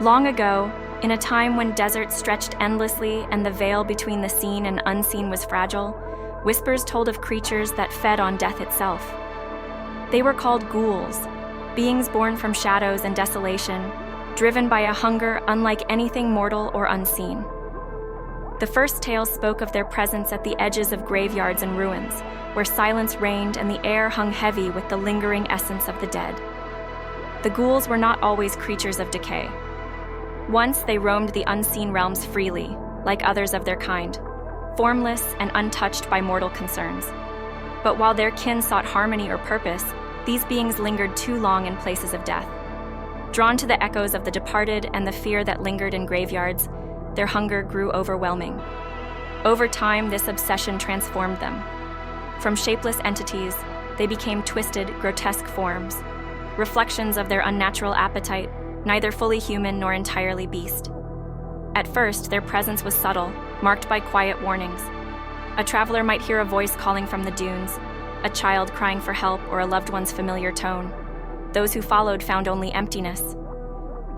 Long ago, in a time when deserts stretched endlessly and the veil between the seen and unseen was fragile, whispers told of creatures that fed on death itself. They were called ghouls, beings born from shadows and desolation, driven by a hunger unlike anything mortal or unseen. The first tales spoke of their presence at the edges of graveyards and ruins, where silence reigned and the air hung heavy with the lingering essence of the dead. The ghouls were not always creatures of decay. Once they roamed the unseen realms freely, like others of their kind, formless and untouched by mortal concerns. But while their kin sought harmony or purpose, these beings lingered too long in places of death. Drawn to the echoes of the departed and the fear that lingered in graveyards, their hunger grew overwhelming. Over time, this obsession transformed them. From shapeless entities, they became twisted, grotesque forms, reflections of their unnatural appetite, neither fully human nor entirely beast. At first, their presence was subtle, marked by quiet warnings. A traveler might hear a voice calling from the dunes, a child crying for help, or a loved one's familiar tone. Those who followed found only emptiness.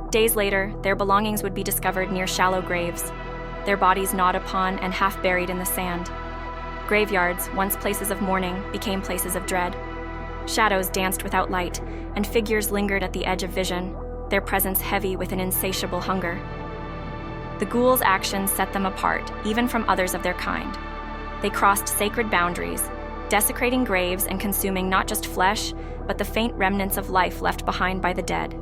Days later, their belongings would be discovered near shallow graves, their bodies gnawed upon and half buried in the sand. Graveyards, once places of mourning, became places of dread. Shadows danced without light, and figures lingered at the edge of vision, their presence heavy with an insatiable hunger. The ghouls' actions set them apart, even from others of their kind. They crossed sacred boundaries, desecrating graves and consuming not just flesh, but the faint remnants of life left behind by the dead.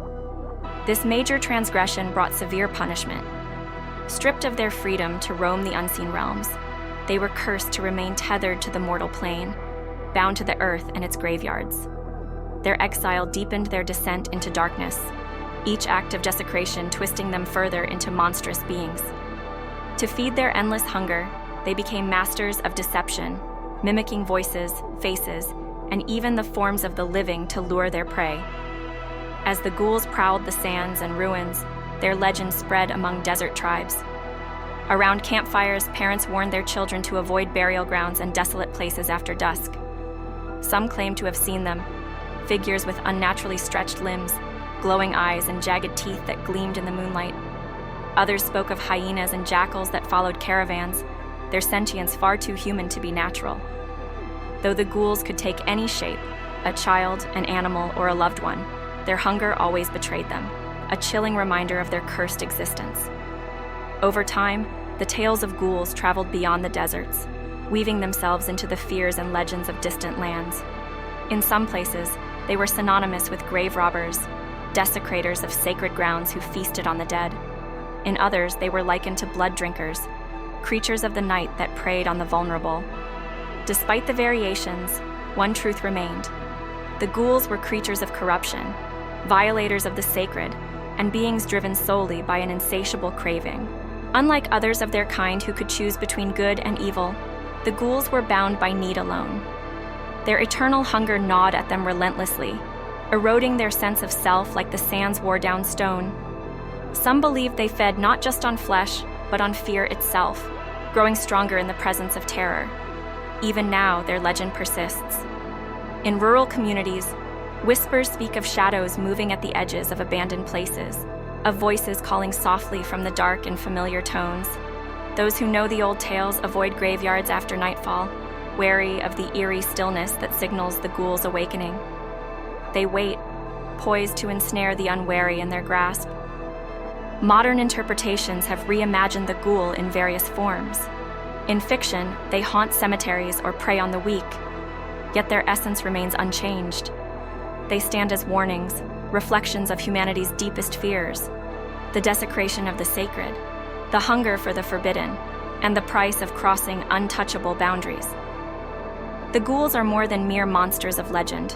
This major transgression brought severe punishment. Stripped of their freedom to roam the unseen realms, they were cursed to remain tethered to the mortal plane, bound to the earth and its graveyards. Their exile deepened their descent into darkness, each act of desecration twisting them further into monstrous beings. To feed their endless hunger, they became masters of deception, mimicking voices, faces, and even the forms of the living to lure their prey. As the ghouls prowled the sands and ruins, their legend spread among desert tribes. Around campfires, parents warned their children to avoid burial grounds and desolate places after dusk. Some claimed to have seen them, figures with unnaturally stretched limbs, glowing eyes, and jagged teeth that gleamed in the moonlight. Others spoke of hyenas and jackals that followed caravans, their sentience far too human to be natural. Though the ghouls could take any shape, a child, an animal, or a loved one, their hunger always betrayed them, a chilling reminder of their cursed existence. Over time, the tales of ghouls traveled beyond the deserts, weaving themselves into the fears and legends of distant lands. In some places, they were synonymous with grave robbers, desecrators of sacred grounds who feasted on the dead. In others, they were likened to blood drinkers, creatures of the night that preyed on the vulnerable. Despite the variations, one truth remained. The ghouls were creatures of corruption, violators of the sacred, and beings driven solely by an insatiable craving. Unlike others of their kind who could choose between good and evil, the ghouls were bound by need alone. Their eternal hunger gnawed at them relentlessly, eroding their sense of self like the sands wore down stone. Some believed they fed not just on flesh, but on fear itself, growing stronger in the presence of terror. Even now, their legend persists. In rural communities, whispers speak of shadows moving at the edges of abandoned places, of voices calling softly from the dark in familiar tones. Those who know the old tales avoid graveyards after nightfall, wary of the eerie stillness that signals the ghouls' awakening. They wait, poised to ensnare the unwary in their grasp. Modern interpretations have reimagined the ghoul in various forms. In fiction, they haunt cemeteries or prey on the weak, yet their essence remains unchanged. They stand as warnings, reflections of humanity's deepest fears, the desecration of the sacred, the hunger for the forbidden, and the price of crossing untouchable boundaries. The ghouls are more than mere monsters of legend.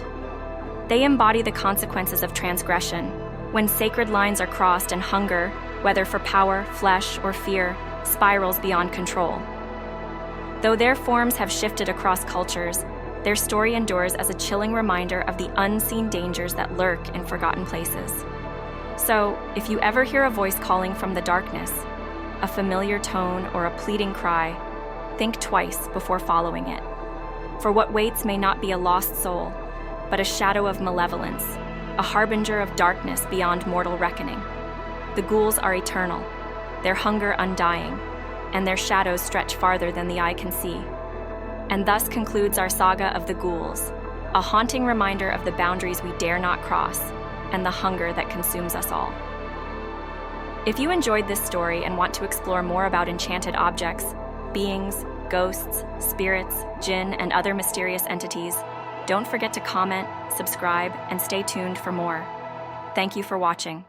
They embody the consequences of transgression, when sacred lines are crossed and hunger, whether for power, flesh, or fear, spirals beyond control. Though their forms have shifted across cultures, their story endures as a chilling reminder of the unseen dangers that lurk in forgotten places. So, if you ever hear a voice calling from the darkness, a familiar tone or a pleading cry, think twice before following it. For what waits may not be a lost soul, but a shadow of malevolence, a harbinger of darkness beyond mortal reckoning. The ghouls are eternal, their hunger undying, and their shadows stretch farther than the eye can see. And thus concludes our saga of the ghouls, a haunting reminder of the boundaries we dare not cross and the hunger that consumes us all. If you enjoyed this story and want to explore more about enchanted objects, beings, ghosts, spirits, jinn, and other mysterious entities, don't forget to comment, subscribe, and stay tuned for more. Thank you for watching.